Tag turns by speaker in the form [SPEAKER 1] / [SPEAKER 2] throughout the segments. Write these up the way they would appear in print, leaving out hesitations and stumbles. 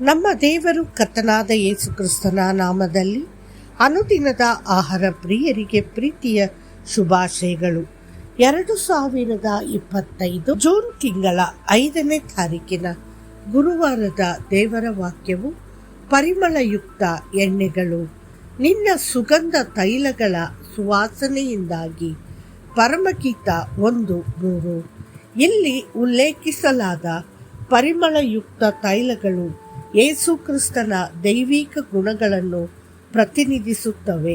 [SPEAKER 1] ನಮ್ಮ ದೇವರು ಕರ್ತನಾದ ಯೇಸು ಕ್ರಿಸ್ತನ ನಾಮದಲ್ಲಿ ಅನುದಿನದ ಆಹಾರ ಪ್ರಿಯರಿಗೆ ಪ್ರೀತಿಯ ಶುಭಾಶಯಗಳು. 2025 ಜೂನ್ ತಿಂಗಳ 5ನೇ ತಾರೀಕಿನ ಗುರುವಾರದ ದೇವರ ವಾಕ್ಯವು ಪರಿಮಳಯುಕ್ತ ಎಣ್ಣೆಗಳು ನಿನ್ನ ಸುಗಂಧ ತೈಲಗಳ ಸುವಾಸನೆಯಿಂದಾಗಿ. ಪರಮಗೀತ 1:3. ಇಲ್ಲಿ ಉಲ್ಲೇಖಿಸಲಾದ ಪರಿಮಳಯುಕ್ತ ತೈಲಗಳು ಯೇಸು ಕ್ರಿಸ್ತನ ದೈವಿಕ ಗುಣಗಳನ್ನು ಪ್ರತಿನಿಧಿಸುತ್ತವೆ.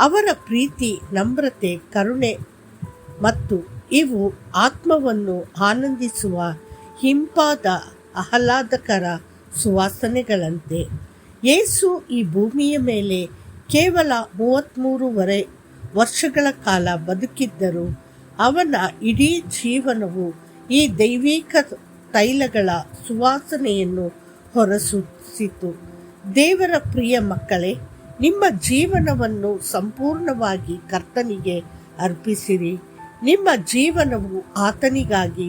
[SPEAKER 1] ಅವರ ಪ್ರೀತಿ, ನಮ್ರತೆ, ಕರುಣೆ ಮತ್ತು ಇವು ಆತ್ಮವನ್ನು ಆನಂದಿಸುವ ಹಿಂಪಾದ ಆಹ್ಲಾದಕರ ಸುವಾಸನೆಗಳಂತೆ. ಯೇಸು ಈ ಭೂಮಿಯ ಮೇಲೆ ಕೇವಲ 33 ವರ್ಷಗಳ ಕಾಲ ಬದುಕಿದ್ದರು. ಅವನ ಇಡೀ ಜೀವನವು ಈ ದೈವಿಕ ತೈಲಗಳ ಸುವಾಸನೆಯನ್ನು ಹೊರಸೂಸಿತು. ದೇವರ ಪ್ರಿಯ ಮಕ್ಕಳೇ, ನಿಮ್ಮ ಜೀವನವನ್ನು ಸಂಪೂರ್ಣವಾಗಿ ಕರ್ತನಿಗೆ ಅರ್ಪಿಸಿರಿ. ನಿಮ್ಮ ಜೀವನವು ಆತನಿಗಾಗಿ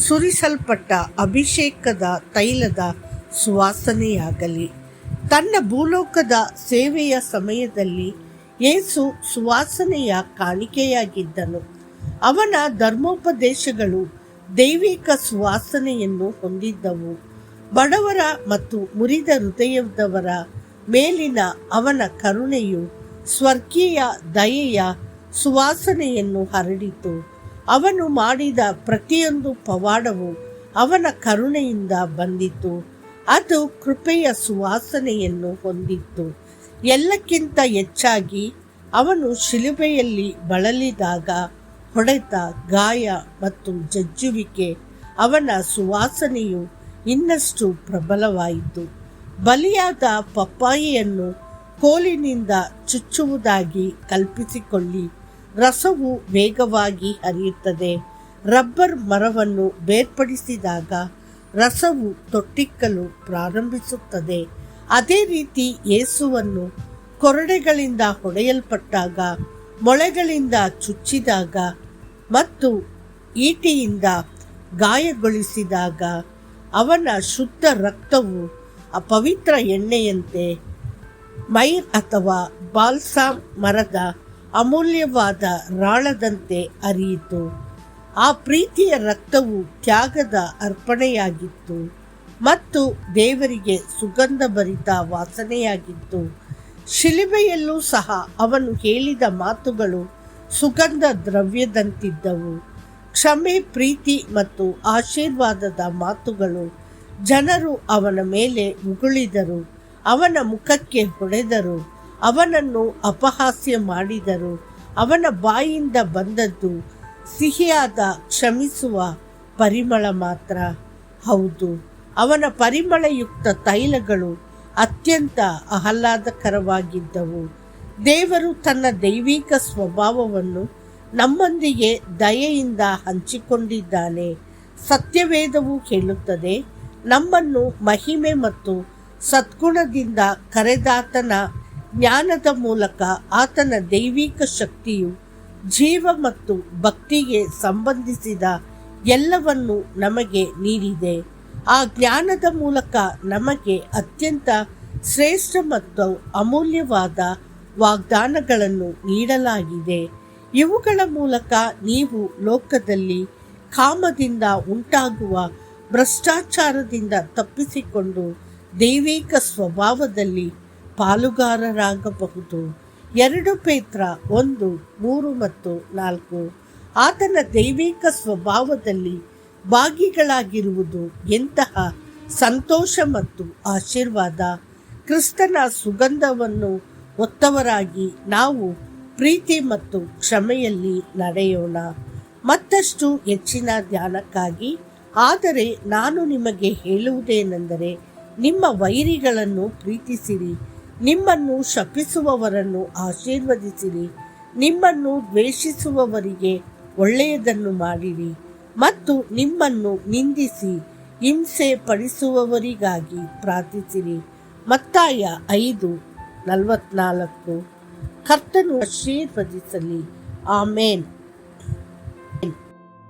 [SPEAKER 1] ಸುರಿಸಲ್ಪಟ್ಟ ಅಭಿಷೇಕದ ತೈಲದ ಸುವಾಸನೆಯಾಗಲಿ. ತನ್ನ ಭೂಲೋಕದ ಸೇವೆಯ ಸಮಯದಲ್ಲಿ ಯೇಸು ಸುವಾಸನೆಯ ಕಾಣಿಕೆಯಾಗಿದ್ದನು. ಅವನ ಧರ್ಮೋಪದೇಶಗಳು ದೈವಿಕ ಸುವಾಸನೆಯನ್ನು ಹೊಂದಿದ್ದವು. ಬಡವರ ಮತ್ತು ಮುರಿದ ಹೃದಯದವರ ಮೇಲಿನ ಅವನ ಕರುಣೆಯು ಸ್ವರ್ಗೀಯ ದಯೆಯ ಸುವಾಸನೆಯನ್ನು ಹರಡಿತು. ಅವನು ಮಾಡಿದ ಪ್ರತಿಯೊಂದು ಪವಾಡವು ಅವನ ಕರುಣೆಯಿಂದ ಬಂದಿತು. ಅದು ಕೃಪೆಯ ಸುವಾಸನೆಯನ್ನು ಹೊಂದಿತ್ತು. ಎಲ್ಲಕ್ಕಿಂತ ಹೆಚ್ಚಾಗಿ ಅವನು ಶಿಲುಬೆಯಲ್ಲಿ ಬಳಲಿದಾಗ ಹೊಡೆತ, ಗಾಯ ಮತ್ತು ಜಜ್ಜುವಿಕೆ ಅವನ ಸುವಾಸನೆಯು ಇನ್ನಷ್ಟು ಪ್ರಬಲವಾಯಿತು. ಬಲಿಯಾದ ಪಪ್ಪಾಯಿಯನ್ನು ಕೋಲಿನಿಂದ ಚುಚ್ಚುವುದಾಗಿ ಕಲ್ಪಿಸಿಕೊಳ್ಳಿ. ರಸವು ವೇಗವಾಗಿ ಹರಿಯುತ್ತದೆ. ರಬ್ಬರ್ ಮರವನ್ನು ಬೇರ್ಪಡಿಸಿದಾಗ ರಸವು ತೊಟ್ಟಿಕ್ಕಲು ಪ್ರಾರಂಭಿಸುತ್ತದೆ. ಅದೇ ರೀತಿ ಯೇಸುವನ್ನು ಕೊರಡೆಗಳಿಂದ ಹೊಡೆಯಲ್ಪಟ್ಟಾಗ, ಮೊಳೆಗಳಿಂದ ಚುಚ್ಚಿದಾಗ ಮತ್ತು ಈಟಿಯಿಂದ ಗಾಯಗೊಳಿಸಿದಾಗ ಅವನ ಶುದ್ಧ ರಕ್ತವು ಅಪವಿತ್ರ ಎಣ್ಣೆಯಂತೆ ಮೈರ್ ಅಥವಾ ಬಾಲ್ಸಾಮ್ ಮರದ ಅಮೂಲ್ಯವಾದ ರಾಳದಂತೆ ಹರಿಯಿತು. ಆ ಪ್ರೀತಿಯ ರಕ್ತವು ತ್ಯಾಗದ ಅರ್ಪಣೆಯಾಗಿತ್ತು ಮತ್ತು ದೇವರಿಗೆ ಸುಗಂಧಭರಿತ ವಾಸನೆಯಾಗಿತ್ತು. ಶಿಲುಬೆಯಲ್ಲೂ ಸಹ ಅವನು ಹೇಳಿದ ಮಾತುಗಳು ಸುಗಂಧ ದ್ರವ್ಯದಂತಿದ್ದವು. ಕ್ಷಮೆ, ಪ್ರೀತಿ ಮತ್ತು ಆಶೀರ್ವಾದದ ಮಾತುಗಳು. ಜನರು ಅವನ ಮೇಲೆ ಉಗುಳಿದರು, ಅವನ ಮುಖಕ್ಕೆ ಹೊಡೆದರು, ಅವನನ್ನು ಅಪಹಾಸ್ಯ ಮಾಡಿದರು. ಅವನ ಬಾಯಿಂದ ಬಂದದ್ದು ಸಿಹಿಯಾದ ಕ್ಷಮಿಸುವ ಪರಿಮಳ ಮಾತ್ರ. ಹೌದು, ಅವನ ಪರಿಮಳಯುಕ್ತ ತೈಲಗಳು ಅತ್ಯಂತ ಆಹ್ಲಾದಕರವಾಗಿದ್ದವು. ದೇವರು ತನ್ನ ದೈವಿಕ ಸ್ವಭಾವವನ್ನು ನಮ್ಮೊಂದಿಗೆ ದಯೆಯಿಂದ ಹಂಚಿಕೊಂಡಿದ್ದಾನೆ. ಸತ್ಯವೇದವು ಹೇಳುತ್ತದೆ, ನಮ್ಮನ್ನು ಮಹಿಮೆ ಮತ್ತು ಸದ್ಗುಣದಿಂದ ಕರೆದಾತನ ಜ್ಞಾನದ ಮೂಲಕ ಆತನ ದೈವಿಕ ಶಕ್ತಿಯು ಜೀವ ಮತ್ತು ಭಕ್ತಿಗೆ ಸಂಬಂಧಿಸಿದ ಎಲ್ಲವನ್ನು ನಮಗೆ ನೀಡಿದೆ. ಆ ಜ್ಞಾನದ ಮೂಲಕ ನಮಗೆ ಅತ್ಯಂತ ಶ್ರೇಷ್ಠ ಮತ್ತು ಅಮೂಲ್ಯವಾದ ವಾಗ್ದಾನಗಳನ್ನು ನೀಡಲಾಗಿದೆ. ಇವುಗಳ ಮೂಲಕ ನೀವು ಲೋಕದಲ್ಲಿ ಕಾಮದಿಂದ ಉಂಟಾಗುವ ಭ್ರಷ್ಟಾಚಾರದಿಂದ ತಪ್ಪಿಸಿಕೊಂಡು ದೈವಿಕ ಸ್ವಭಾವದಲ್ಲಿ ಪಾಲುಗಾರರಾಗಬಹುದು. 2 ಪೇತ್ರ 1:3 ಮತ್ತು 4. ಆತನ ದೈವಿಕ ಸ್ವಭಾವದಲ್ಲಿ ಭಾಗಿಗಳಾಗಿರುವುದು ಎಂತಹ ಸಂತೋಷ ಮತ್ತು ಆಶೀರ್ವಾದ! ಕ್ರಿಸ್ತನ ಸುಗಂಧವನ್ನು ಹೊತ್ತವರಾಗಿ ನಾವು ಪ್ರೀತಿ ಮತ್ತು ಕ್ಷಮೆಯಲ್ಲಿ ನಡೆಯೋಣ. ಮತ್ತಷ್ಟು ಹೆಚ್ಚಿನ ಧ್ಯಾನಕ್ಕಾಗಿ ಆದರೆ ನಾನು ನಿಮಗೆ ಹೇಳುವುದೇನೆಂದರೆ, ನಿಮ್ಮ ವೈರಿಗಳನ್ನು ಪ್ರೀತಿಸಿರಿ, ನಿಮ್ಮನ್ನು ಶಪಿಸುವವರನ್ನು ಆಶೀರ್ವದಿಸಿರಿ, ನಿಮ್ಮನ್ನು ದ್ವೇಷಿಸುವವರಿಗೆ ಒಳ್ಳೆಯದನ್ನು ಮಾಡಿರಿ ಮತ್ತು ನಿಮ್ಮನ್ನು ನಿಂದಿಸಿ ಹಿಂಸೆ ಪಡಿಸುವವರಿಗಾಗಿ ಪ್ರಾರ್ಥಿಸಿರಿ. ಮತ್ತಾಯ 5:44. ಕರ್ತನು ಆಶೀರ್ವದಿಸಲಿ. ಆಮೇನ್.